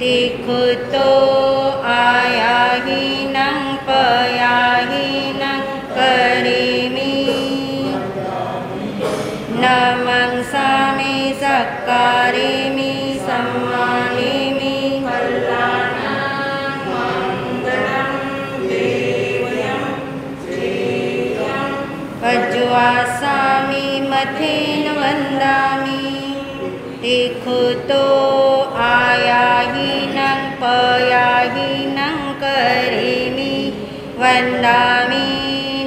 देखो तो आया ही नंग पया ही नंग करेमी नमं सामी सक्कारेमी सम्मानेमी कल्याणं मंगलं देवयं श्रेयं पज्वासामि मथेन वन्दामि देखो तो आया ही नंग पया ही नंग करेमी वन्दामि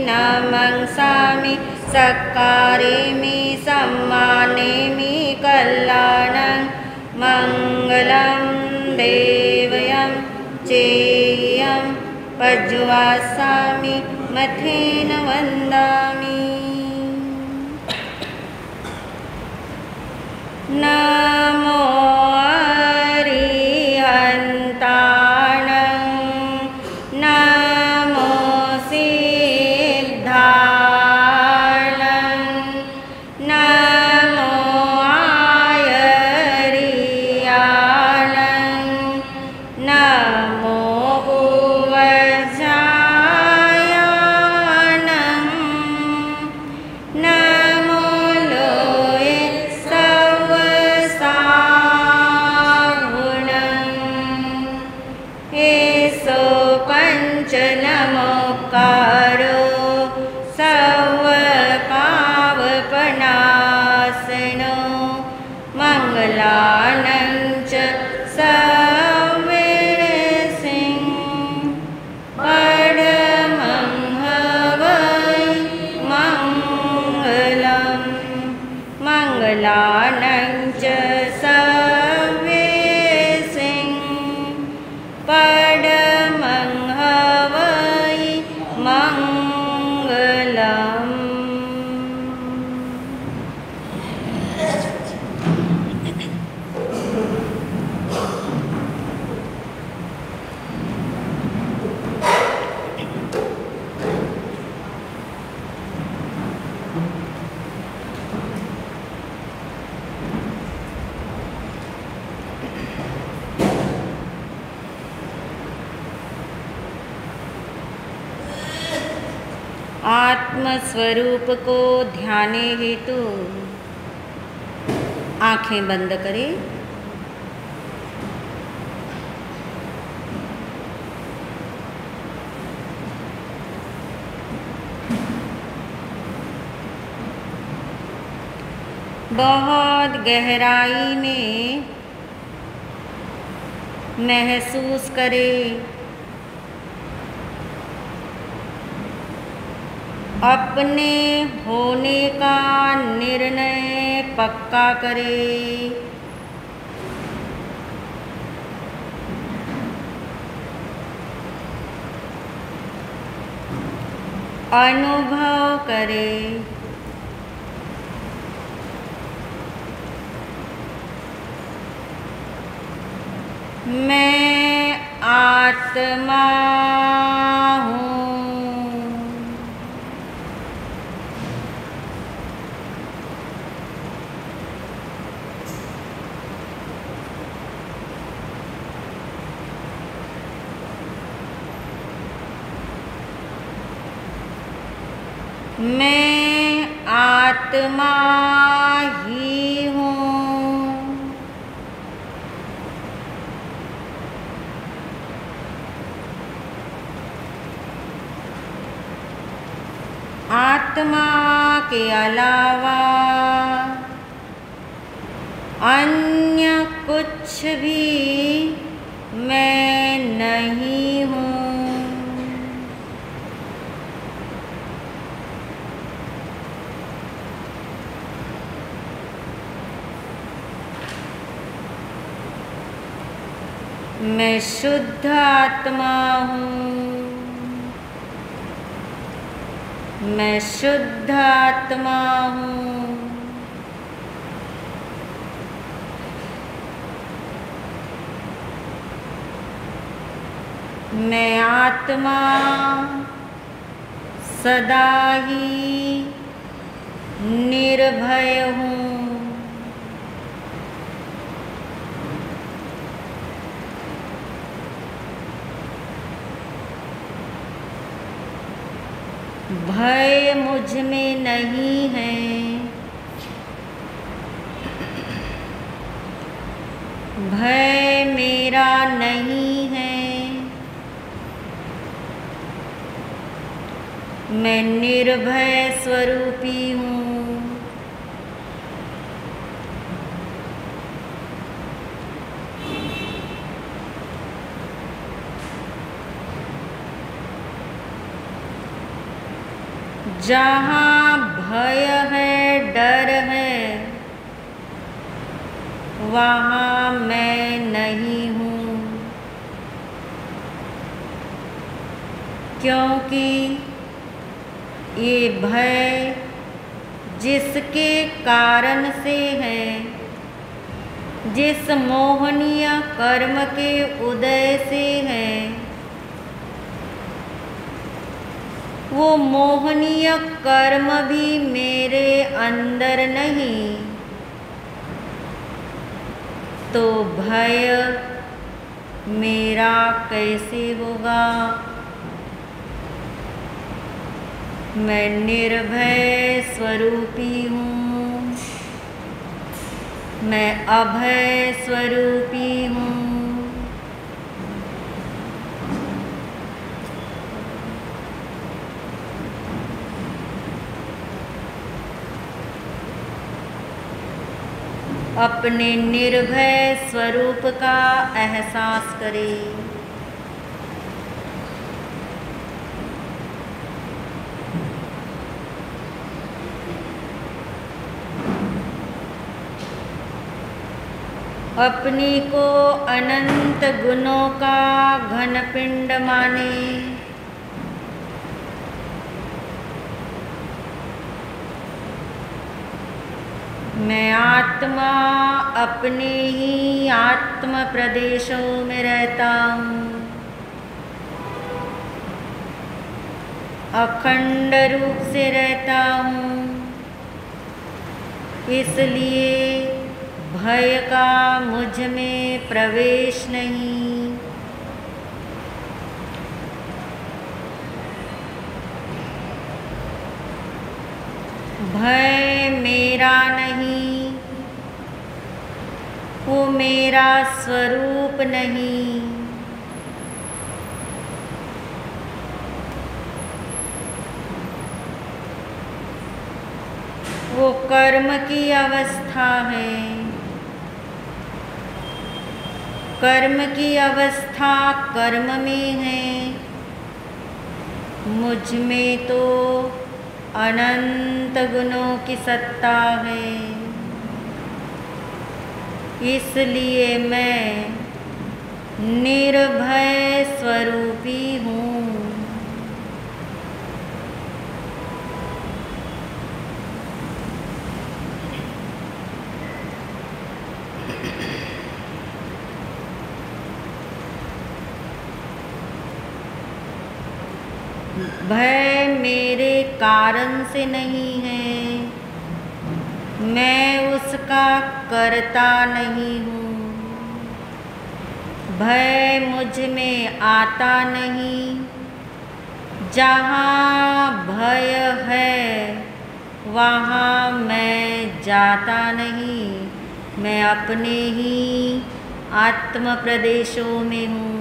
नमं सामि सक्कारेमि सम्मानेमि कल्याणं मंगलं देवयं चेयं पज्वासामि मथेन वन्दामि नमो अरिहन्ताणं नमो सिद्धाणं नमो आयर्याणं नमो उवजायाणं नमो लोये एसो पंचनमोकारो सर्वपावपनाशनो मंगलानं च सर्वेसिं परमं हवै मंगलं मंगलानं च सर्वेसिं परमं हवै मंगलम्। आत्मस्वरूप को ध्याने हेतु आंखें बंद करें। बहुत गहराई में महसूस करें अपने होने का निर्णय पक्का करें। अनुभव करें मैं आत्मा हूँ। मैं आत्मा ही हूँ। आत्मा के अलावा अन्य कुछ भी मैं नहीं हूँ। मैं शुद्ध आत्मा हूँ। मैं शुद्ध आत्मा हूँ। मैं आत्मा सदा ही निर्भय हूँ। भय मुझ में नहीं है। भय मेरा नहीं है। मैं निर्भय स्वरूपी हूँ। जहाँ भय है, डर है, वहाँ मैं नहीं हूँ, क्योंकि ये भय जिसके कारण से है, जिस मोहनीय कर्म के उदय से है, वो मोहनीय कर्म भी मेरे अंदर नहीं, तो भय मेरा कैसे होगा। मैं निर्भय स्वरूपी हूँ। मैं अभय स्वरूपी हूँ। अपने निर्भय स्वरूप का एहसास करें। अपनी को अनंत गुणों का घन पिंड माने। मैं आत्मा अपने ही आत्म प्रदेशों में रहता हूँ। अखंड रूप से रहता हूँ, इसलिए भय का मुझ में प्रवेश नहीं। भय मेरा नहीं, वो मेरा स्वरूप नहीं। वो कर्म की अवस्था है। कर्म की अवस्था कर्म में है। मुझ में तो अनंत गुणों की सत्ता है, इसलिए मैं निर्भय स्वरूपी हूँ। भय मेरे कारण से नहीं है। मैं उसका कर्ता नहीं हूँ। भय मुझ में आता नहीं। जहाँ भय है वहाँ मैं जाता नहीं। मैं अपने ही आत्म प्रदेशों में हूँ।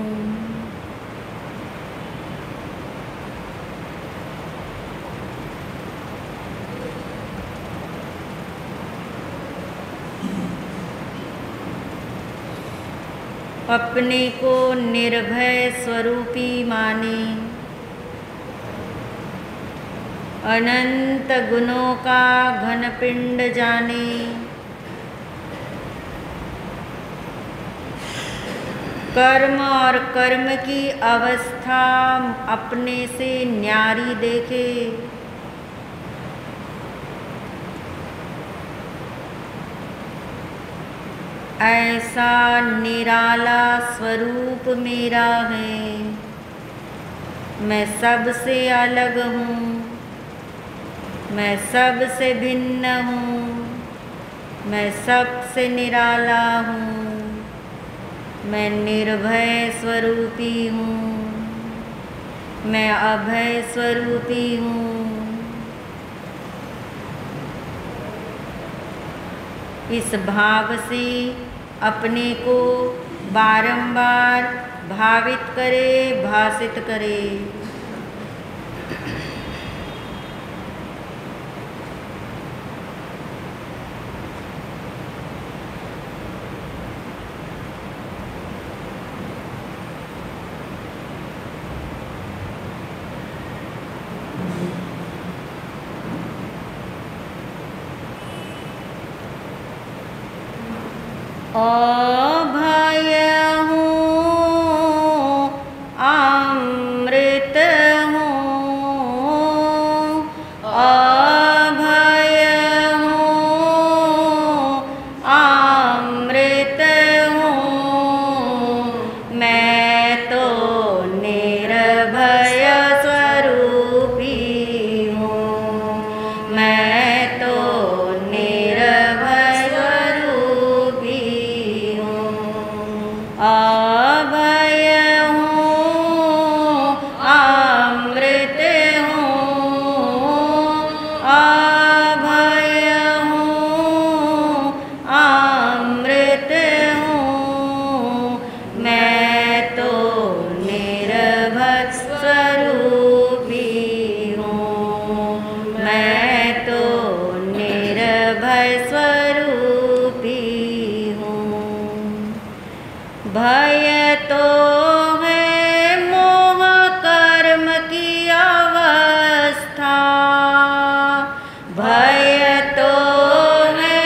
अपने को निर्भय स्वरूपी माने। अनंत गुणों का घन पिंड जाने। कर्म और कर्म की अवस्था अपने से न्यारी देखे। ऐसा निराला स्वरूप मेरा है। मैं सबसे अलग हूँ। मैं सबसे भिन्न हूँ। मैं सबसे निराला हूँ। मैं निर्भय स्वरूपी हूँ। मैं अभय स्वरूपी हूँ। इस भाव से अपने को बारंबार भावित करे, भासित करे। अभय हूँ, अमृत हूँ। अभय हूँ, अमृत हूँ। मैं तो निर्भय स्वरूपी हूँ। मैं तो निर्भय स्वरूपी हूँ। अभय हूँ, अमृत हूँ। अभय हूँ, अमृत हूँ। मैं तो निर्भय स्वरूपी हूँ। मैं तो निर्भय स्वरूपी हूँ। भय तो है मोह कर्म की अवस्था। भय तो है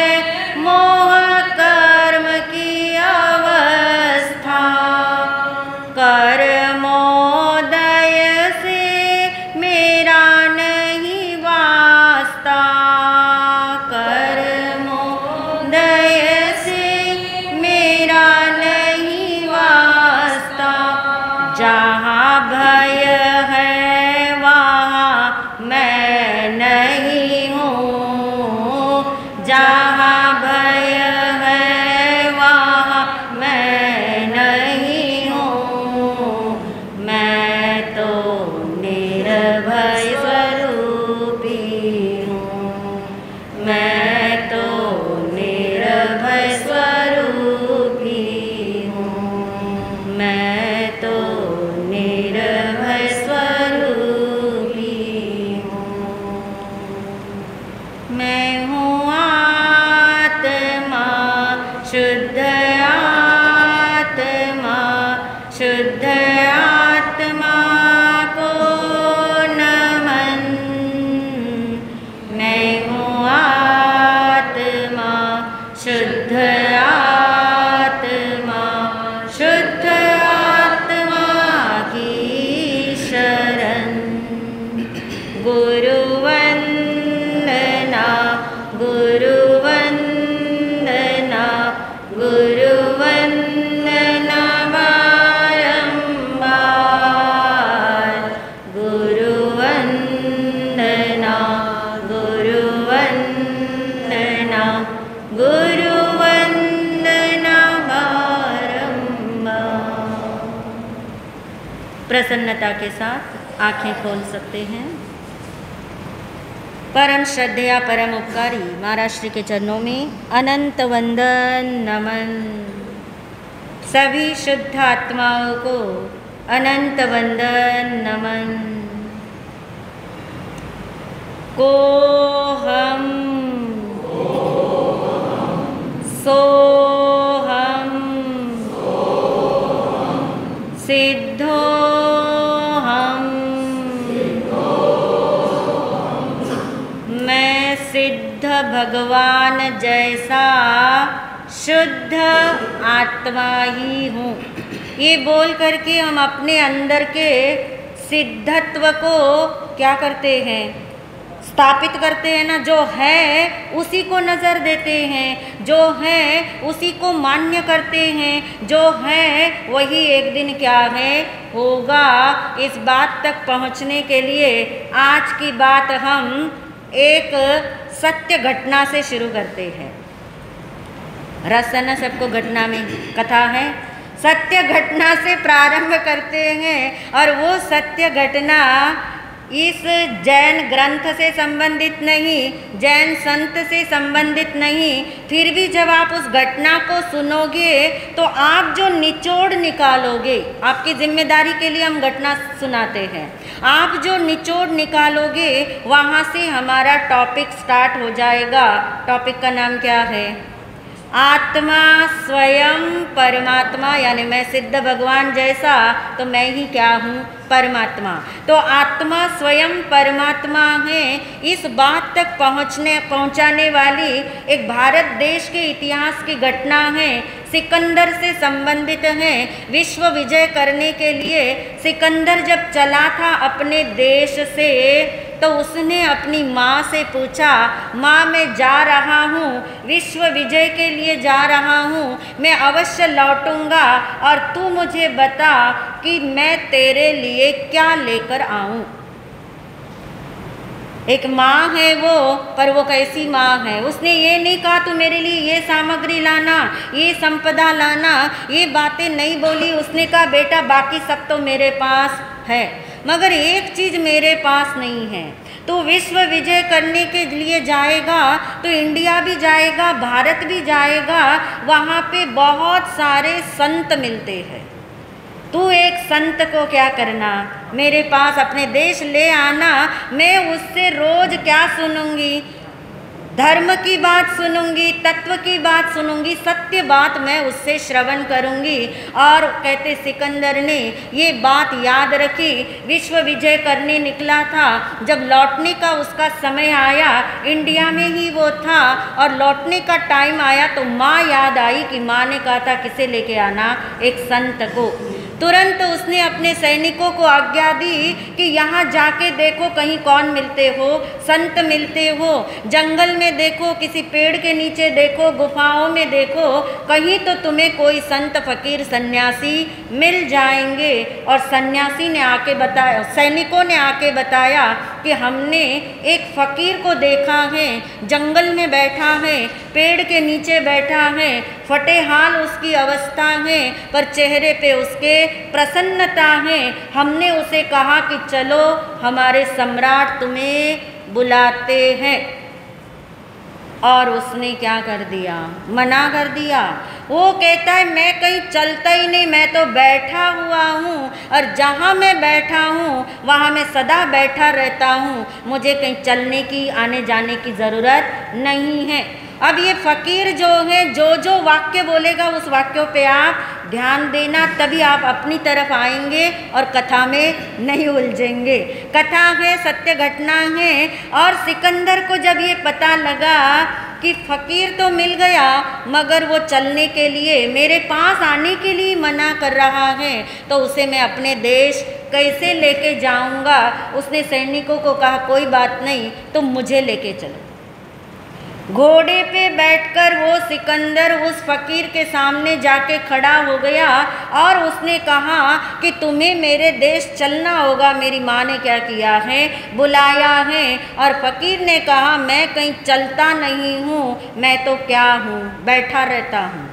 मोह कर्म की अवस्था। कर्मोदय से मेरा नहीं वास्ता। कर्मोदय से मेरा नहीं वास्ता। जहाँ भय है वहाँ मैं नहीं हूँ। जहाँ भय है वहाँ मैं नहीं हूँ। मैं तो निर्भय स्वरूपी हूँ। मैं तो निर्भय स्वरूपी हूँ। मैं तो निर्भय स्वरूपी हूँ। मैं हूँ आत्मा, शुद्ध आत्मा। शुद्ध आत्मा को नमन। मैं हूँ आत्मा, शुद्ध आत्मा। शुद्ध आत्मा की शरण। गुरु वंदना, गुरु वंदना। गुरु वंदना बारंबार। गुरु वंदना, गुरु वंदना। गुरु वंदना बारंबार। प्रसन्नता के साथ आंखें खोल सकते हैं। परम श्रद्धेय परम उपकारी महाराज श्री के चरणों में अनंत वंदन नमन। सभी शुद्ध आत्माओं को अनंत वंदन नमन। को हम सो हम सिद्धो हम। मैं सिद्ध भगवान जैसा शुद्ध आत्मा ही हूँ। ये बोल करके हम अपने अंदर के सिद्धत्व को क्या करते हैं, स्थापित करते हैं ना। जो है उसी को नज़र देते हैं, जो है उसी को मान्य करते हैं। जो है वही एक दिन क्या है, होगा। इस बात तक पहुँचने के लिए आज की बात हम एक सत्य घटना से शुरू करते हैं। रस है ना सबको, घटना में कथा है। सत्य घटना से प्रारंभ करते हैं और वो सत्य घटना इस जैन ग्रंथ से संबंधित नहीं, जैन संत से संबंधित नहीं। फिर भी जब आप उस घटना को सुनोगे तो आप जो निचोड़ निकालोगे, आपकी जिम्मेदारी के लिए हम घटना सुनाते हैं, आप जो निचोड़ निकालोगे वहाँ से हमारा टॉपिक स्टार्ट हो जाएगा। टॉपिक का नाम क्या है? आत्मा स्वयं परमात्मा, यानी मैं सिद्ध भगवान जैसा तो मैं ही क्या हूँ? परमात्मा। तो आत्मा स्वयं परमात्मा है, इस बात तक पहुँचाने वाली एक भारत देश के इतिहास की घटना है। सिकंदर से संबंधित है। विश्व विजय करने के लिए सिकंदर जब चला था अपने देश से, तो उसने अपनी माँ से पूछा, माँ मैं जा रहा हूँ, विश्व विजय के लिए जा रहा हूँ, मैं अवश्य लौटूंगा और तू मुझे बता कि मैं तेरे लिए क्या लेकर आऊँ। एक माँ है वो, पर वो कैसी माँ है? उसने ये नहीं कहा तू मेरे लिए ये सामग्री लाना, ये संपदा लाना, ये बातें नहीं बोली। उसने कहा बेटा बाकी सब तो मेरे पास है, मगर एक चीज़ मेरे पास नहीं है। तो विश्व विजय करने के लिए जाएगा तो इंडिया भी जाएगा, भारत भी जाएगा, वहाँ पे बहुत सारे संत मिलते हैं। तू एक संत को क्या करना, मेरे पास अपने देश ले आना। मैं उससे रोज क्या सुनूंगी? धर्म की बात सुनूंगी, तत्व की बात सुनूंगी, सत्य बात मैं उससे श्रवण करूंगी। और कहते सिकंदर ने ये बात याद रखी। विश्व विजय करने निकला था, जब लौटने का उसका समय आया, इंडिया में ही वो था और लौटने का टाइम आया तो माँ याद आई कि माँ ने कहा था किसे लेके आना? एक संत को। तुरंत उसने अपने सैनिकों को आज्ञा दी कि यहाँ जाके देखो कहीं कौन मिलते हो, संत मिलते हो, जंगल में देखो, किसी पेड़ के नीचे देखो, गुफाओं में देखो, कहीं तो तुम्हें कोई संत फकीर सन्यासी मिल जाएंगे। और सन्यासी ने आके बताया, सैनिकों ने आके बताया कि हमने एक फकीर को देखा है, जंगल में बैठा है, पेड़ के नीचे बैठा है, फटे हाल उसकी अवस्था है, पर चेहरे पे उसके प्रसन्नता है। हमने उसे कहा कि चलो हमारे सम्राट तुम्हें बुलाते हैं, और उसने क्या कर दिया? मना कर दिया। वो कहता है मैं कहीं चलता ही नहीं, मैं तो बैठा हुआ हूँ, और जहाँ मैं बैठा हूँ वहाँ मैं सदा बैठा रहता हूँ, मुझे कहीं चलने की, आने जाने की ज़रूरत नहीं है। अब ये फकीर जो है, जो वाक्य बोलेगा उस वाक्यों पे आप ध्यान देना, तभी आप अपनी तरफ आएंगे और कथा में नहीं उलझेंगे। कथा है, सत्य घटना है। और सिकंदर को जब ये पता लगा कि फकीर तो मिल गया, मगर वो चलने के लिए, मेरे पास आने के लिए मना कर रहा है, तो उसे मैं अपने देश कैसे लेके जाऊंगा? उसने सैनिकों को कहा कोई बात नहीं, तुम मुझे लेके चलो। घोड़े पे बैठकर वो सिकंदर उस फकीर के सामने जाके खड़ा हो गया और उसने कहा कि तुम्हें मेरे देश चलना होगा। मेरी माँ ने क्या किया है? बुलाया है। और फकीर ने कहा मैं कहीं चलता नहीं हूँ, मैं तो क्या हूँ? बैठा रहता हूँ।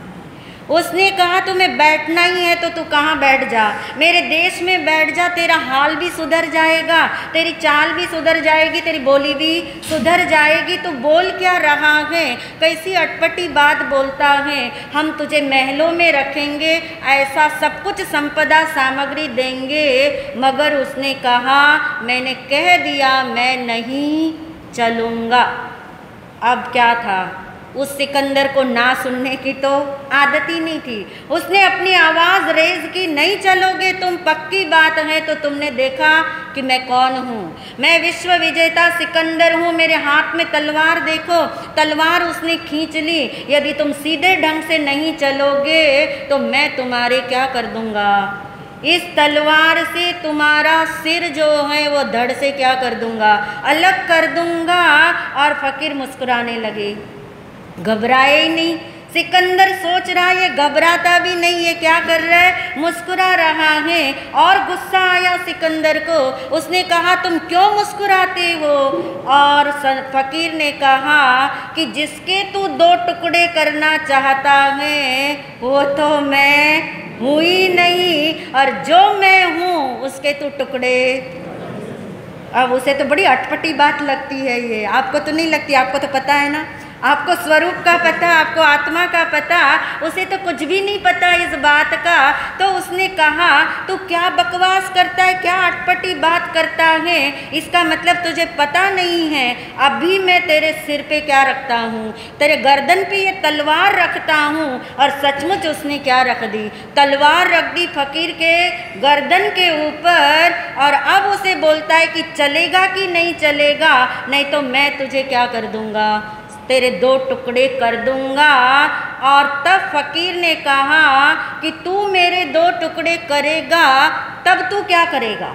उसने कहा तुम्हें बैठना ही है तो तू कहाँ बैठ जा, मेरे देश में बैठ जा, तेरा हाल भी सुधर जाएगा, तेरी चाल भी सुधर जाएगी, तेरी बोली भी सुधर जाएगी। तू बोल क्या रहा है? कैसी अटपटी बात बोलता है? हम तुझे महलों में रखेंगे, ऐसा सब कुछ संपदा सामग्री देंगे। मगर उसने कहा मैंने कह दिया मैं नहीं चलूँगा। अब क्या था? उस सिकंदर को ना सुनने की तो आदत ही नहीं थी। उसने अपनी आवाज़ रेज की, नहीं चलोगे तुम, पक्की बात है तो तुमने देखा कि मैं कौन हूँ। मैं विश्व विजेता सिकंदर हूँ, मेरे हाथ में तलवार देखो। तलवार उसने खींच ली। यदि तुम सीधे ढंग से नहीं चलोगे तो मैं तुम्हारे क्या कर दूँगा? इस तलवार से तुम्हारा सिर जो है वो धड़ से क्या कर दूँगा? अलग कर दूँगा। और फकीर मुस्कुराने लगे, घबराए ही नहीं। सिकंदर सोच रहा है ये घबराता भी नहीं, ये क्या कर रहा है? मुस्कुरा रहा है। और गुस्सा आया सिकंदर को। उसने कहा तुम क्यों मुस्कुराते हो? और फकीर ने कहा कि जिसके तू दो टुकड़े करना चाहता है वो तो मैं हूँ और जो मैं हूँ उसके तू टुकड़े। अब उसे तो बड़ी अटपटी बात लगती है ये, आपको तो नहीं लगती, आपको तो पता है ना, आपको स्वरूप का पता, आपको आत्मा का पता, उसे तो कुछ भी नहीं पता इस बात का। तो उसने कहा तू क्या बकवास करता है, क्या अटपटी बात करता है, इसका मतलब तुझे पता नहीं है। अभी मैं तेरे सिर पे क्या रखता हूँ, तेरे गर्दन पे ये तलवार रखता हूँ। और सचमुच उसने क्या रख दी, तलवार रख दी फकीर के गर्दन के ऊपर। और अब उसे बोलता है कि चलेगा कि नहीं चलेगा, नहीं तो मैं तुझे क्या कर दूंगा, तेरे 2 टुकड़े कर दूंगा। और तब फकीर ने कहा कि तू मेरे 2 टुकड़े करेगा, तब तू क्या करेगा,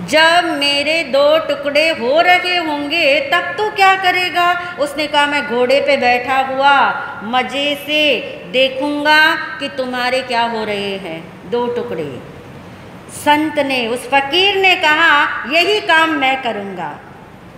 जब मेरे 2 टुकड़े हो रहे होंगे तब तू क्या करेगा। उसने कहा मैं घोड़े पे बैठा हुआ मजे से देखूंगा कि तुम्हारे क्या हो रहे हैं 2 टुकड़े। संत ने, उस फकीर ने कहा यही काम मैं करूंगा।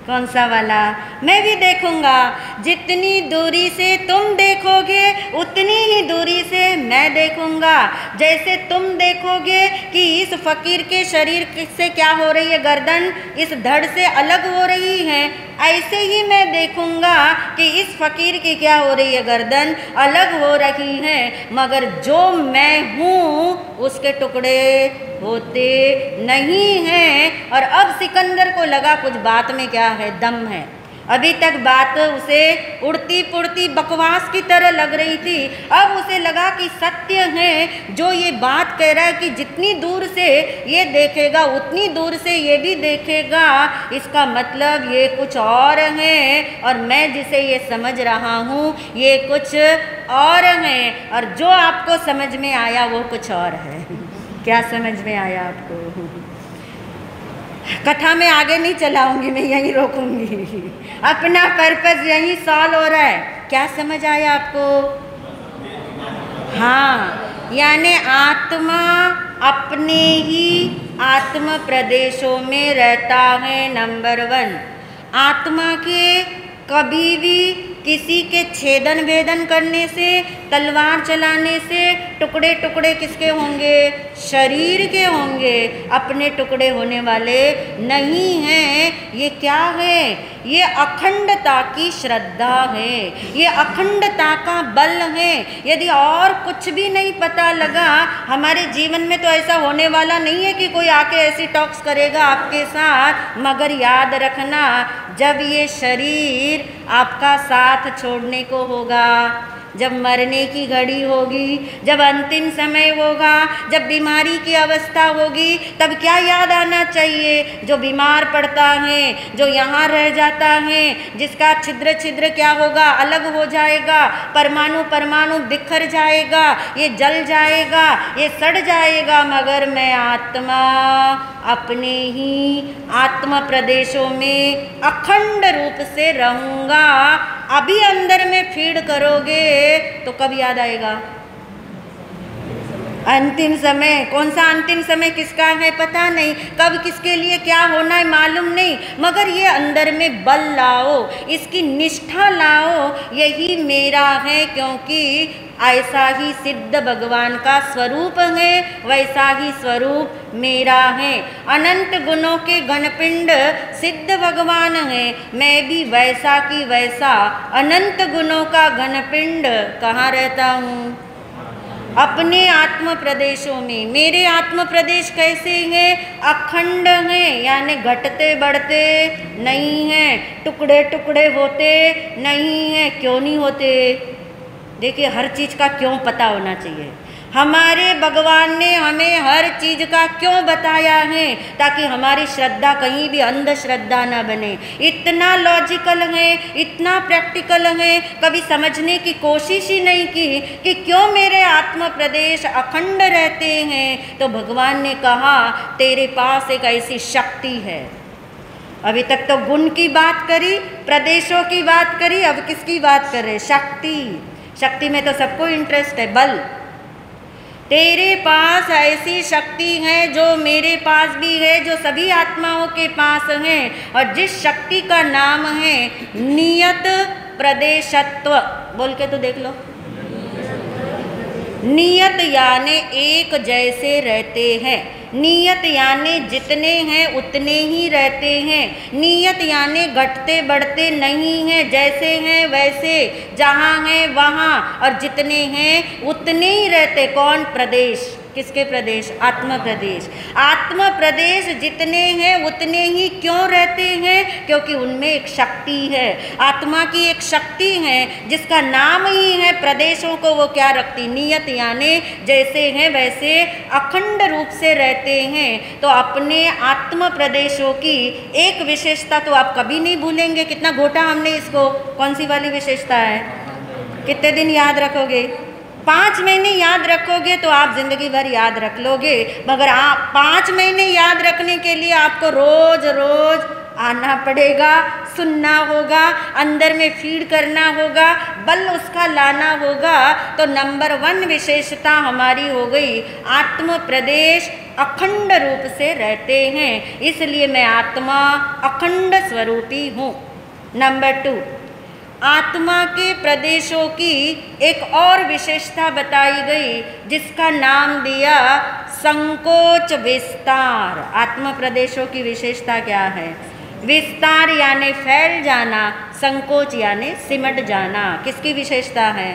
कौन सा वाला, मैं भी देखूंगा। जितनी दूरी से तुम देखोगे उतनी ही दूरी से मैं देखूंगा। जैसे तुम देखोगे कि इस फकीर के शरीर से क्या हो रही है, गर्दन इस धड़ से अलग हो रही है, ऐसे ही मैं देखूंगा कि इस फकीर की क्या हो रही है, गर्दन अलग हो रही है। मगर जो मैं हूँ उसके टुकड़े होते नहीं हैं। और अब सिकंदर को लगा कुछ बात में क्या है, दम है। अभी तक बात उसे उड़ती पुड़ती बकवास की तरह लग रही थी, अब उसे लगा कि सत्य है जो ये बात कह रहा है कि जितनी दूर से ये देखेगा उतनी दूर से ये भी देखेगा। इसका मतलब ये कुछ और है और मैं जिसे ये समझ रहा हूँ ये कुछ और है। और जो आपको समझ में आया वो कुछ और है। क्या समझ में आया आपको? कथा में आगे नहीं चलाऊंगी, मैं यहीं रोकूंगी, अपना पर्पस यहीं सॉल्व हो रहा है। क्या समझ आया आपको? हाँ, यानी आत्मा अपने ही आत्म प्रदेशों में रहता है। नंबर 1, आत्मा के कभी भी किसी के छेदन भेदन करने से, तलवार चलाने से टुकड़े टुकड़े किसके होंगे? शरीर के होंगे, अपने टुकड़े होने वाले नहीं हैं। ये क्या है? ये अखंडता की श्रद्धा है, ये अखंडता का बल है। यदि और कुछ भी नहीं पता लगा, हमारे जीवन में तो ऐसा होने वाला नहीं है कि कोई आके ऐसी टॉक्स करेगा आपके साथ। मगर याद रखना, जब ये शरीर आपका साथ छोड़ने को होगा, जब मरने की घड़ी होगी, जब अंतिम समय होगा, जब बीमारी की अवस्था होगी, तब क्या याद आना चाहिए? जो बीमार पड़ता है, जो यहाँ रह जाता है, जिसका छिद्र छिद्र क्या होगा? अलग हो जाएगा, परमाणु परमाणु बिखर जाएगा, ये जल जाएगा, ये सड़ जाएगा। मगर मैं आत्मा अपने ही आत्म प्रदेशों में अखंड रूप से रहूँगा। अभी अंदर में फीड करोगे तो कब याद आएगा? अंतिम समय। कौन सा अंतिम समय किसका है पता नहीं, कब किसके लिए क्या होना है मालूम नहीं। मगर ये अंदर में बल लाओ, इसकी निष्ठा लाओ, यही मेरा है। क्योंकि ऐसा ही सिद्ध भगवान का स्वरूप है, वैसा ही स्वरूप मेरा है। अनंत गुणों के घनपिंड सिद्ध भगवान है, मैं भी वैसा की वैसा अनंत गुणों का घनपिंड कहाँ रहता हूँ? अपने आत्म प्रदेशों में। मेरे आत्म प्रदेश कैसे हैं? अखंड हैं, यानी घटते बढ़ते नहीं हैं, टुकड़े टुकड़े होते नहीं हैं। क्यों नहीं होते? देखिए, हर चीज़ का क्यों पता होना चाहिए। हमारे भगवान ने हमें हर चीज़ का क्यों बताया है, ताकि हमारी श्रद्धा कहीं भी अंधश्रद्धा न बने। इतना लॉजिकल है, इतना प्रैक्टिकल है, कभी समझने की कोशिश ही नहीं की कि क्यों मेरे आत्म प्रदेश अखंड रहते हैं। तो भगवान ने कहा तेरे पास एक ऐसी शक्ति है। अभी तक तो गुण की बात करी, प्रदेशों की बात करी, अब किसकी बात कर रहे? शक्ति। शक्ति में तो सबको इंटरेस्ट है। बल। तेरे पास ऐसी शक्ति है जो मेरे पास भी है, जो सभी आत्माओं के पास है, और जिस शक्ति का नाम है नियत प्रदेशत्व। बोल के तो देख लो। नियत यानी एक जैसे रहते हैं। नियत यानी जितने हैं उतने ही रहते हैं। नियत यानी घटते बढ़ते नहीं हैं, जैसे हैं वैसे, जहाँ हैं वहाँ, और जितने हैं उतने ही रहते। कौन? प्रदेश। किसके प्रदेश? आत्म प्रदेश। आत्म प्रदेश जितने हैं उतने ही क्यों रहते हैं? क्योंकि उनमें एक शक्ति है, आत्मा की एक शक्ति है जिसका नाम ही है प्रदेशों को वो क्या रखती? नियत यानी जैसे हैं वैसे अखंड रूप से रहते हैं। तो अपने आत्म प्रदेशों की एक विशेषता तो आप कभी नहीं भूलेंगे। कितना घोटा हमने इसको। कौन सी वाली विशेषता है? कितने दिन याद रखोगे? 5 महीने याद रखोगे तो आप जिंदगी भर याद रख लोगे। मगर आप 5 महीने याद रखने के लिए आपको रोज रोज आना पड़ेगा, सुनना होगा, अंदर में फीड करना होगा, बल उसका लाना होगा। तो नंबर 1 विशेषता हमारी हो गई आत्म प्रदेश अखंड रूप से रहते हैं, इसलिए मैं आत्मा अखंड स्वरूपी हूँ। नंबर 2, आत्मा के प्रदेशों की एक और विशेषता बताई गई जिसका नाम दिया संकोच विस्तार। आत्मा प्रदेशों की विशेषता क्या है? विस्तार यानी फैल जाना, संकोच यानी सिमट जाना। किसकी विशेषता है?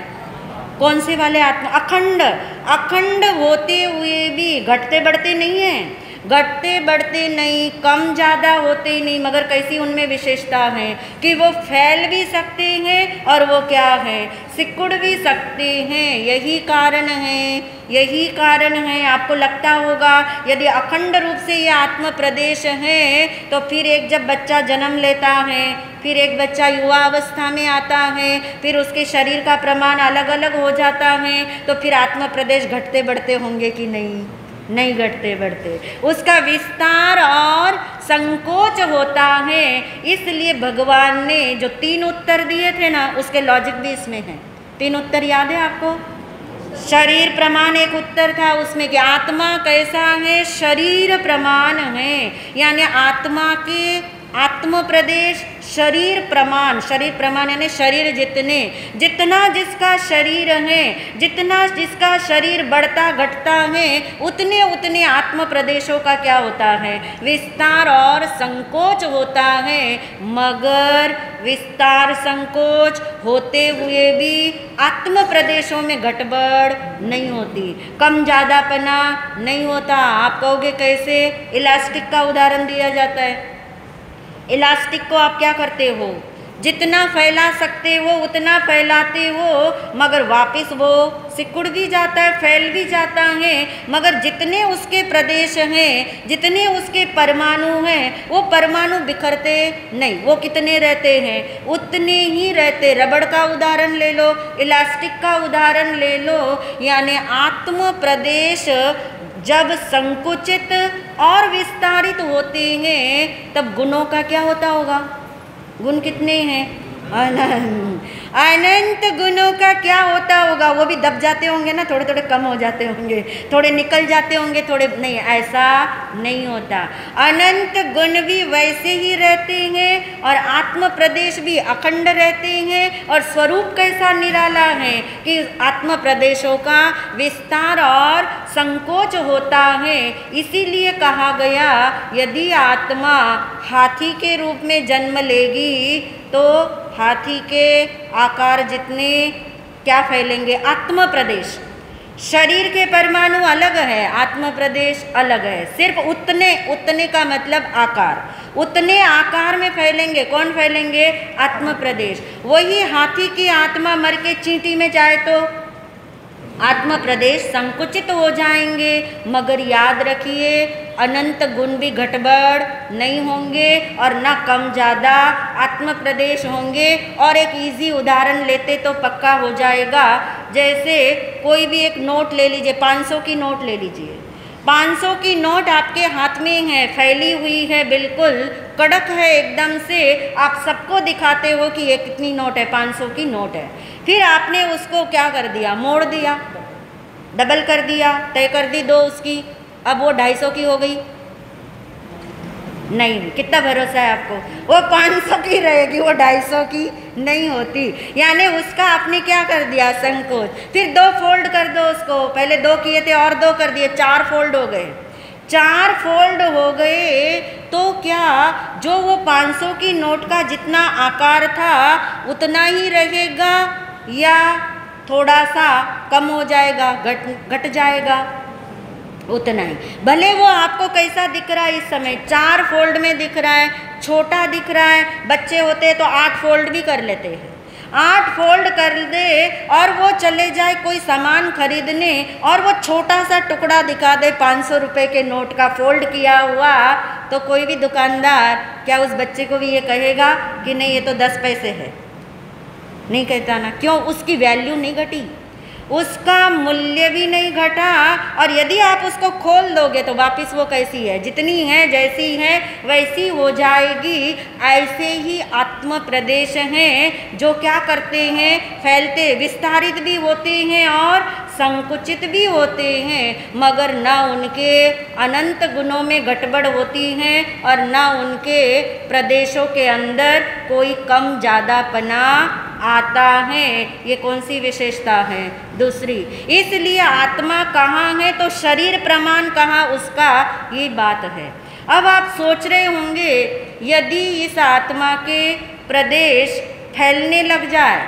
कौन से वाले आत्मा? अखंड। अखंड होते हुए भी घटते बढ़ते नहीं हैं, घटते बढ़ते नहीं, कम ज़्यादा होते ही नहीं, मगर कैसी उनमें विशेषता है कि वो फैल भी सकते हैं और वो क्या है? सिकुड़ भी सकते हैं। यही कारण है, यही कारण है। आपको लगता होगा यदि अखंड रूप से ये आत्म प्रदेश है तो फिर एक जब बच्चा जन्म लेता है, फिर एक बच्चा युवा अवस्था में आता है, फिर उसके शरीर का प्रमाण अलग अलग हो जाता है, तो फिर आत्म प्रदेश घटते बढ़ते होंगे कि नहीं? नहीं घटते बढ़ते। उसका विस्तार और संकोच होता है। इसलिए भगवान ने जो 3 उत्तर दिए थे ना, उसके लॉजिक भी इसमें है। 3 उत्तर याद है आपको? शरीर प्रमाण एक उत्तर था उसमें कि आत्मा कैसा है? शरीर प्रमाण है, यानी आत्मा के आत्म प्रदेश शरीर प्रमाण। शरीर प्रमाण यानी शरीर जितना जिसका शरीर है, जितना जिसका शरीर बढ़ता घटता है, उतने उतने आत्म प्रदेशों का क्या होता है? विस्तार और संकोच होता है। मगर विस्तार संकोच होते हुए भी आत्म प्रदेशों में गड़बड़ नहीं होती, कम ज़्यादापना नहीं होता। आप कहोगे कैसे? इलास्टिक का उदाहरण दिया जाता है। इलास्टिक को आप क्या करते हो? जितना फैला सकते हो उतना फैलाते हो, मगर वापस वो सिकुड़ भी जाता है, फैल भी जाता है। मगर जितने उसके प्रदेश हैं, जितने उसके परमाणु हैं, वो परमाणु बिखरते नहीं। वो कितने रहते हैं? उतने ही रहते। रबड़ का उदाहरण ले लो, इलास्टिक का उदाहरण ले लो। यानी आत्म प्रदेश जब संकुचित और विस्तारित होते हैं तब गुणों का क्या होता होगा? गुण कितने हैं? अनंत। अनंत गुणों का क्या होता होगा? वो भी दब जाते होंगे ना, थोड़े थोड़े कम हो जाते होंगे, थोड़े निकल जाते होंगे, थोड़े नहीं। ऐसा नहीं होता। अनंत गुण भी वैसे ही रहते हैं और आत्म प्रदेश भी अखंड रहते हैं। और स्वरूप कैसा निराला है कि आत्म प्रदेशों का विस्तार और संकोच होता है। इसीलिए कहा गया यदि आत्मा हाथी के रूप में जन्म लेगी तो हाथी के आकार जितने क्या फैलेंगे? आत्म प्रदेश। शरीर के परमाणु अलग है, आत्म प्रदेश अलग है। सिर्फ उतने का मतलब आकार, उतने आकार में फैलेंगे। कौन फैलेंगे? आत्म प्रदेश। वही हाथी की आत्मा मर के चींटी में जाए तो आत्म प्रदेश संकुचित हो जाएंगे। मगर याद रखिए अनंत गुण भी घटबड़ नहीं होंगे और न कम ज़्यादा आत्म प्रदेश होंगे। और एक इजी उदाहरण लेते तो पक्का हो जाएगा। जैसे कोई भी एक नोट ले लीजिए, 500 की नोट ले लीजिए। 500 की नोट आपके हाथ में है, फैली हुई है, बिल्कुल कड़क है एकदम से। आप सबको दिखाते हो कि ये कितनी नोट है? 500 की नोट है। फिर आपने उसको क्या कर दिया? मोड़ दिया, डबल कर दिया, तय कर दी 2 उसकी। अब वो 250 की हो गई। नहीं, कितना भरोसा है आपको? वो 500 की रहेगी, वो 250 की नहीं होती। यानी उसका आपने क्या कर दिया? संकोच। फिर 2 फोल्ड कर दो उसको, पहले 2 किए थे और 2 कर दिए, 4 फोल्ड हो गए। 4 फोल्ड हो गए तो क्या जो वो 500 की नोट का जितना आकार था उतना ही रहेगा या थोड़ा सा कम हो जाएगा, घट जाएगा? उतना ही। भले वो आपको कैसा दिख रहा है इस समय, 4 फोल्ड में दिख रहा है, छोटा दिख रहा है। बच्चे होते तो 8 फोल्ड भी कर लेते हैं। 8 फोल्ड कर दे और वो चले जाए कोई सामान खरीदने और वो छोटा सा टुकड़ा दिखा दे 500 रुपये के नोट का फोल्ड किया हुआ, तो कोई भी दुकानदार क्या उस बच्चे को भी ये कहेगा कि नहीं ये तो 10 पैसे है? नहीं कहता ना। क्यों? उसकी वैल्यू नहीं घटी, उसका मूल्य भी नहीं घटा। और यदि आप उसको खोल दोगे तो वापस वो कैसी है, जितनी है जैसी है वैसी हो जाएगी। ऐसे ही आत्म प्रदेश हैं जो क्या करते हैं? फैलते, विस्तारित भी होते हैं और संकुचित भी होते हैं, मगर न उनके अनंत गुणों में गड़बड़ होती है और न उनके प्रदेशों के अंदर कोई कम ज़्यादापना आता है। ये कौन सी विशेषता है? दूसरी। इसलिए आत्मा कहाँ है तो शरीर प्रमाण कहाँ, उसका ये बात है। अब आप सोच रहे होंगे यदि इस आत्मा के प्रदेश फैलने लग जाए,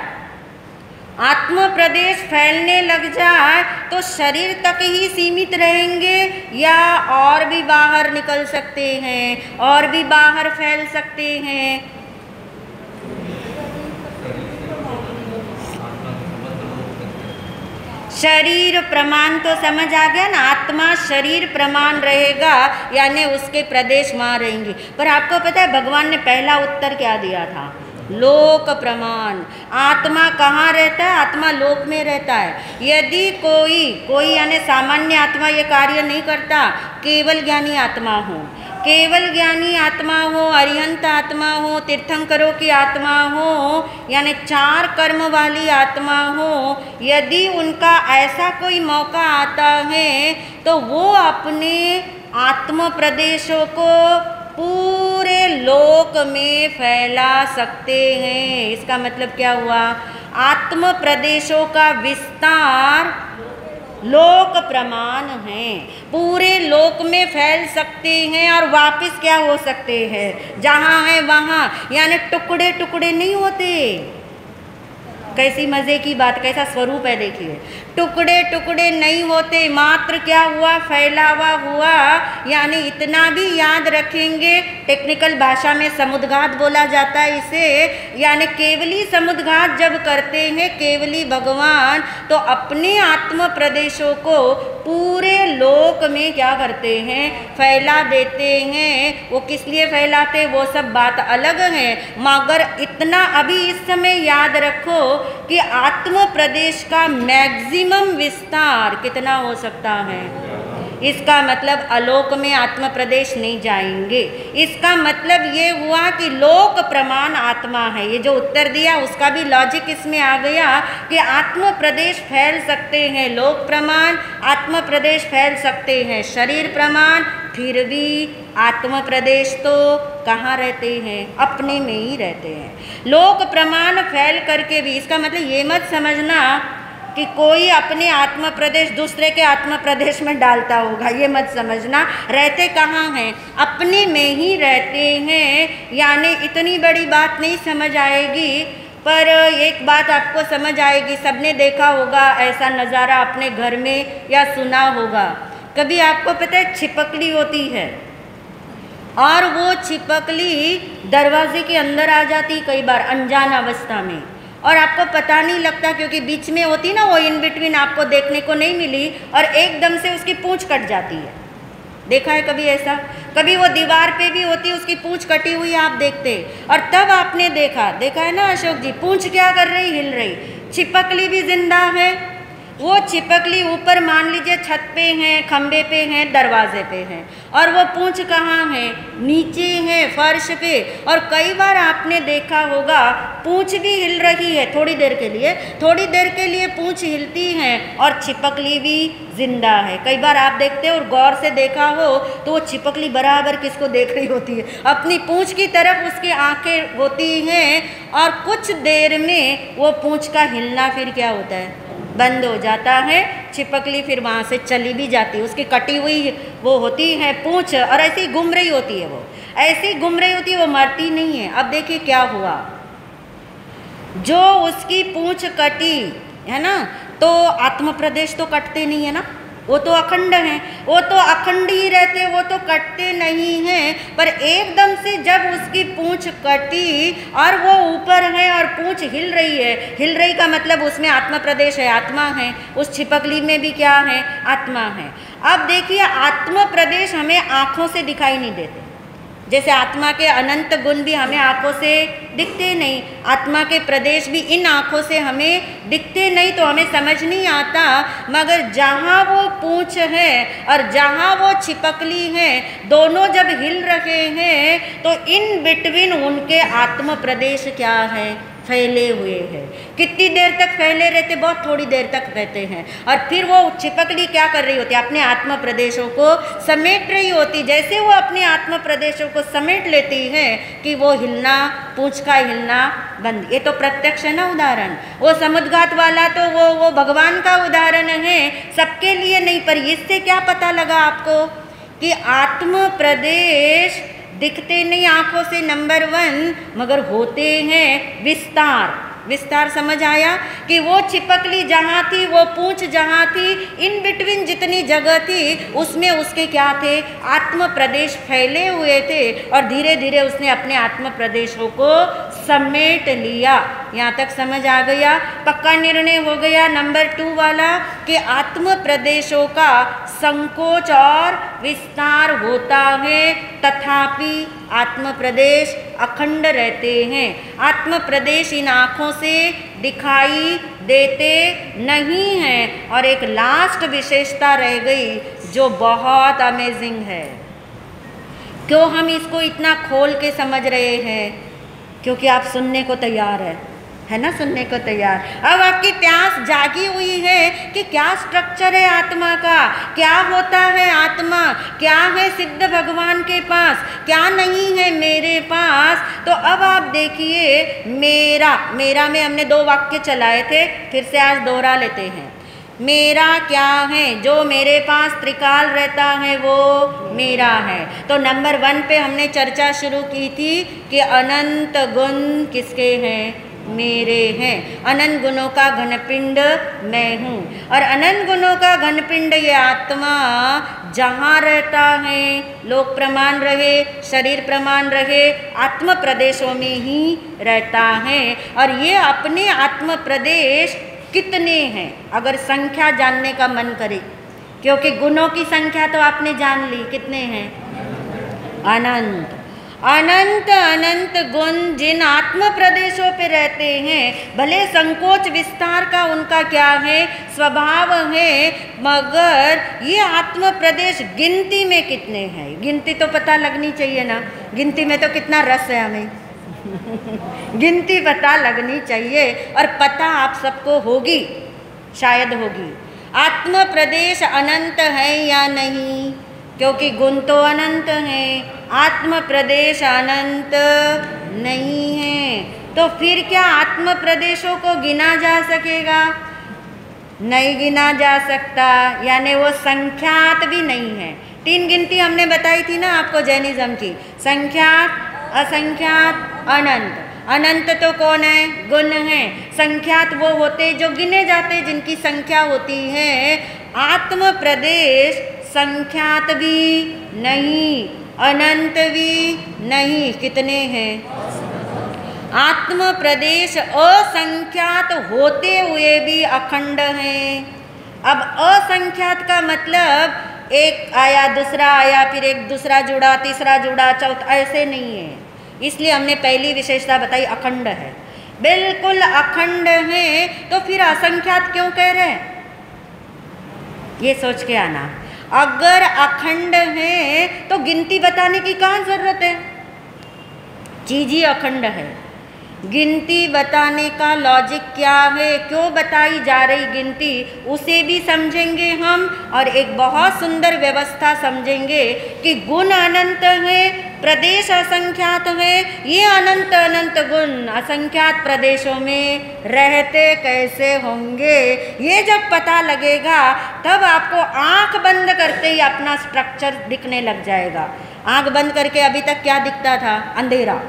आत्म प्रदेश फैलने लग जाए तो शरीर तक ही सीमित रहेंगे या और भी बाहर निकल सकते हैं, और भी बाहर फैल सकते हैं? शरीर प्रमाण तो समझ आ गया ना, आत्मा शरीर प्रमाण रहेगा यानी उसके प्रदेश वहाँ रहेंगे। पर आपको पता है भगवान ने पहला उत्तर क्या दिया था? लोक प्रमाण। आत्मा कहाँ रहता है? आत्मा लोक में रहता है। यदि कोई यानी सामान्य आत्मा ये कार्य नहीं करता, केवल ज्ञानी आत्मा हो, केवल ज्ञानी आत्मा हो, अरिहंत आत्मा हो, तीर्थंकरों की आत्मा हो, यानी 4 कर्म वाली आत्मा हो, यदि उनका ऐसा कोई मौका आता है तो वो अपने आत्म प्रदेशों को पूरे लोक में फैला सकते हैं। इसका मतलब क्या हुआ? आत्म प्रदेशों का विस्तार लोक प्रमाण है, पूरे लोक में फैल सकते हैं और वापस क्या हो सकते हैं? जहाँ है वहाँ, यानी टुकड़े टुकड़े नहीं होते। कैसी मज़े की बात, कैसा स्वरूप है देखिए। टुकड़े टुकड़े नहीं होते, मात्र क्या हुआ? फैलावा हुआ। यानी इतना भी याद रखेंगे, टेक्निकल भाषा में समुद्घात बोला जाता है इसे। यानी केवली समुद्घात जब करते हैं केवली भगवान, तो अपने आत्म प्रदेशों को पूरे लोक में क्या करते हैं? फैला देते हैं। वो किस लिए फैलाते, वो सब बात अलग है, मगर इतना अभी इस समय याद रखो कि आत्म प्रदेश का मैक्सिमम विस्तार कितना हो सकता है? इसका मतलब अलोक में आत्म प्रदेश नहीं जाएंगे। इसका मतलब ये हुआ कि लोक प्रमाण आत्मा है। ये जो उत्तर दिया उसका भी लॉजिक इसमें आ गया कि आत्म प्रदेश फैल सकते हैं लोक प्रमाण, आत्म प्रदेश फैल सकते हैं शरीर प्रमाण, फिर भी आत्म प्रदेश तो कहाँ रहते हैं? अपने में ही रहते हैं। लोक प्रमाण फैल करके भी, इसका मतलब ये मत समझना कि कोई अपने आत्म प्रदेश दूसरे के आत्म प्रदेश में डालता होगा, ये मत समझना। रहते कहाँ हैं? अपने में ही रहते हैं। यानी इतनी बड़ी बात नहीं समझ आएगी, पर एक बात आपको समझ आएगी। सबने देखा होगा ऐसा नज़ारा अपने घर में या सुना होगा। कभी आपको पता है छिपकली होती है और वो छिपकली दरवाजे के अंदर आ जाती कई बार अनजान अवस्था में, और आपको पता नहीं लगता क्योंकि बीच में होती ना वो, इन बिटवीन आपको देखने को नहीं मिली, और एकदम से उसकी पूंछ कट जाती है। देखा है कभी ऐसा? कभी वो दीवार पे भी होती है, उसकी पूंछ कटी हुई आप देखते, और तब आपने देखा है ना अशोक जी, पूंछ क्या कर रही? हिल रही। छिपकली भी जिंदा है, वो छिपकली ऊपर मान लीजिए छत पे हैं, खंबे पे हैं, दरवाजे पे हैं, और वो पूंछ कहाँ है? नीचे है, फर्श पे। और कई बार आपने देखा होगा पूंछ भी हिल रही है थोड़ी देर के लिए, थोड़ी देर के लिए पूंछ हिलती है और छिपकली भी जिंदा है। कई बार आप देखते हो और गौर से देखा हो तो वो छिपकली बराबर किसको देख रही होती है? अपनी पूंछ की तरफ उसकी आंखें होती हैं, और कुछ देर में वो पूंछ का हिलना फिर क्या होता है? बंद हो जाता है। छिपकली फिर वहाँ से चली भी जाती है, उसकी कटी हुई वो होती है पूंछ, और ऐसे ही घूम रही होती है, वो ऐसे ही घूम रही होती है, वो मरती नहीं है। अब देखिए क्या हुआ, जो उसकी पूंछ कटी है ना, तो आत्म प्रदेश तो कटते नहीं है ना, वो तो अखंड हैं, वो तो अखंड ही रहते, वो तो कटते नहीं हैं। पर एकदम से जब उसकी पूंछ कटी और वो ऊपर है और पूंछ हिल रही है, हिल रही का मतलब उसमें आत्म प्रदेश है, आत्मा है, उस छिपकली में भी क्या है? आत्मा है। अब देखिए आत्म प्रदेश हमें आँखों से दिखाई नहीं देते, जैसे आत्मा के अनंत गुण भी हमें आँखों से दिखते नहीं, आत्मा के प्रदेश भी इन आँखों से हमें दिखते नहीं, तो हमें समझ नहीं आता। मगर जहाँ वो पूंछ है और जहाँ वो छिपकली है, दोनों जब हिल रहे हैं तो इन बिटवीन उनके आत्म प्रदेश क्या है? फैले हुए हैं। कितनी देर तक फैले रहते? बहुत थोड़ी देर तक रहते हैं। और फिर वो छिपकली क्या कर रही होती है? अपने आत्म प्रदेशों को समेट रही होती। जैसे वो अपने आत्म प्रदेशों को समेट लेती है कि वो हिलना, पूंछ का हिलना बंद। ये तो प्रत्यक्ष है ना उदाहरण। वो समुद्घात वाला तो वो भगवान का उदाहरण है, सबके लिए नहीं। पर इससे क्या पता लगा आपको कि आत्म प्रदेश दिखते नहीं आंखों से, नंबर 1, मगर होते हैं विस्तार। विस्तार समझ आया कि वो छिपकली जहाँ थी, वो पूंछ जहाँ थी, इन बिटवीन जितनी जगह थी उसमें उसके क्या थे? आत्म प्रदेश फैले हुए थे, और धीरे धीरे उसने अपने आत्म प्रदेशों को समेट लिया। यहाँ तक समझ आ गया? पक्का निर्णय हो गया नंबर 2 वाला कि आत्म प्रदेशों का संकोच और विस्तार होता है, तथापि आत्म प्रदेश अखंड रहते हैं। आत्म प्रदेश इन आँखों से दिखाई देते नहीं हैं। और एक लास्ट विशेषता रह गई जो बहुत अमेजिंग है। क्यों हम इसको इतना खोल के समझ रहे हैं? क्योंकि आप सुनने को तैयार है ना, सुनने को तैयार। अब आपकी प्यास जागी हुई है कि क्या स्ट्रक्चर है आत्मा का, क्या होता है आत्मा, क्या है सिद्ध भगवान के पास, क्या नहीं है मेरे पास। तो अब आप देखिए, मेरा में हमने 2 वाक्य चलाए थे, फिर से आज दोहरा लेते हैं। मेरा क्या है? जो मेरे पास त्रिकाल रहता है वो मेरा है। तो नंबर 1 पे हमने चर्चा शुरू की थी कि अनंत गुण किसके हैं? मेरे हैं। अनंत गुणों का घनपिंड मैं हूँ। और अनंत गुणों का घनपिंड ये आत्मा जहाँ रहता है, लोक प्रमाण रहे, शरीर प्रमाण रहे, आत्म प्रदेशों में ही रहता है। और ये अपने आत्म प्रदेश कितने हैं? अगर संख्या जानने का मन करे, क्योंकि गुणों की संख्या तो आपने जान ली, कितने हैं? अनंत। अनंत अनंत गुण जिन आत्म प्रदेशों पे रहते हैं, भले संकोच विस्तार का उनका क्या है? स्वभाव है, मगर ये आत्म प्रदेश गिनती में कितने हैं? गिनती तो पता लगनी चाहिए ना। गिनती में तो कितना रस है हमें गिनती पता लगनी चाहिए, और पता आप सबको होगी, शायद होगी। आत्म प्रदेश अनंत है या नहीं? क्योंकि गुण तो अनंत हैं, आत्म प्रदेश अनंत नहीं है। तो फिर क्या आत्म प्रदेशों को गिना जा सकेगा? नहीं गिना जा सकता, यानी वो संख्यात भी नहीं है। 3 गिनती हमने बताई थी ना आपको जैनिज्म की, संख्यात, असंख्यात, अनंत। अनंत तो कौन है? गुण है। संख्यात वो होते जो गिने जाते, जिनकी संख्या होती है। आत्म प्रदेश संख्यात भी नहीं, अनंत भी नहीं। कितने हैं? आत्म प्रदेश असंख्यात होते हुए भी अखंड हैं। अब असंख्यात का मतलब एक आया, दूसरा आया, फिर एक दूसरा जुड़ा, तीसरा जुड़ा, चौथा, ऐसे नहीं है। इसलिए हमने पहली विशेषता बताई, अखंड है, बिल्कुल अखंड है। तो फिर असंख्यात क्यों कह रहे हैं? ये सोच के आना। अगर अखंड है तो गिनती बताने की कहाँ जरूरत है, चीज ही अखंड है। गिनती बताने का लॉजिक क्या है, क्यों बताई जा रही गिनती, उसे भी समझेंगे हम। और एक बहुत सुंदर व्यवस्था समझेंगे कि गुण अनंत है, प्रदेश असंख्यात है। ये अनंत अनंत गुण असंख्यात प्रदेशों में रहते कैसे होंगे, ये जब पता लगेगा तब आपको आंख बंद करते ही अपना स्ट्रक्चर दिखने लग जाएगा। आंख बंद करके अभी तक क्या दिखता था, अंधेरा।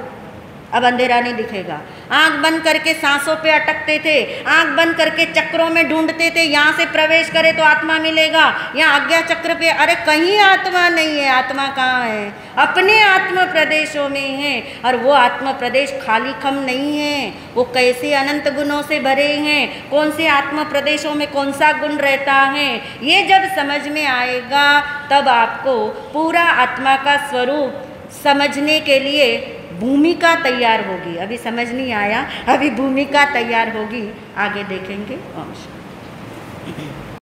अब अंधेरा नहीं दिखेगा। आंख बंद करके सांसों पे अटकते थे, आंख बंद करके चक्रों में ढूंढते थे, यहाँ से प्रवेश करे तो आत्मा मिलेगा, यहाँ आज्ञा चक्र पे, अरे कहीं आत्मा नहीं है। आत्मा कहाँ है, अपने आत्म प्रदेशों में है। और वो आत्म प्रदेश खाली खम नहीं है, वो कैसे अनंत गुणों से भरे हैं, कौन से आत्म प्रदेशों में कौन सा गुण रहता है, ये जब समझ में आएगा तब आपको पूरा आत्मा का स्वरूप समझने के लिए भूमिका तैयार होगी। अभी समझ नहीं आया, अभी भूमिका तैयार होगी, आगे देखेंगे। ओम शांति।